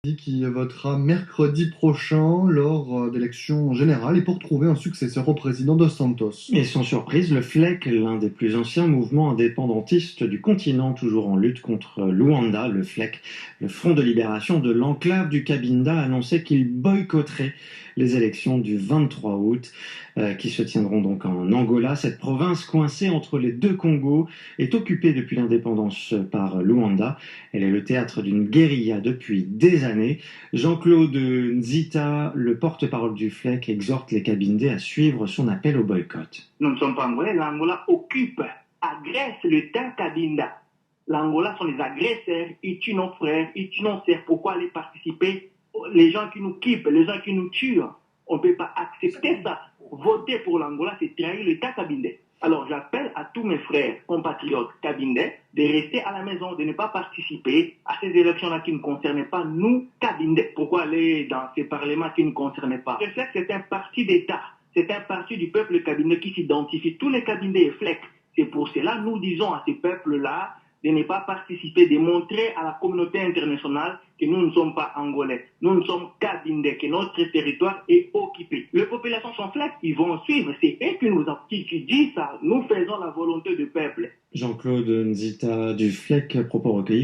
Qui votera mercredi prochain lors d'élections générales et pour trouver un successeur au président Dos Santos. Et sans surprise, le FLEC, l'un des plus anciens mouvements indépendantistes du continent, toujours en lutte contre Luanda, le FLEC, le Front de libération de l'enclave du Cabinda, a annoncé qu'il boycotterait les élections du 23 août, qui se tiendront donc en Angola. Cette province coincée entre les deux Congos est occupée depuis l'indépendance par Luanda. Elle est le théâtre d'une guérilla depuis des années. Jean-Claude Nzita, le porte-parole du FLEC, exhorte les Cabindés à suivre son appel au boycott. Nous ne sommes pas angolais, l'Angola occupe, agresse l'État Cabinda. L'Angola sont les agresseurs, ils tuent nos frères, ils tuent nos sœurs. Pourquoi aller participer? Les gens qui nous kippent, les gens qui nous tuent, on ne peut pas accepter ça. Voter pour l'Angola, c'est trahir l'État Cabindé. Alors j'appelle à tous mes frères compatriotes Cabindé de rester à la maison, de ne pas participer à ces élections-là qui ne concernaient pas nous, Cabindé. Pourquoi aller dans ces parlements qui ne concernaient pas? Le FLEC, c'est un parti d'État. C'est un parti du peuple Cabindé qui s'identifie. Tous les Cabindés et FLEC. C'est pour cela nous disons à ces peuples-là de ne pas participer, de montrer à la communauté internationale que nous ne sommes pas angolais. Nous ne sommes Cabindé, que notre territoire est occupé. Les populations sont FLEC, ils vont suivre. C'est eux qui disent ça. Nous faisons la volonté du peuple. Jean-Claude Nzita du FLEC, propos recueillis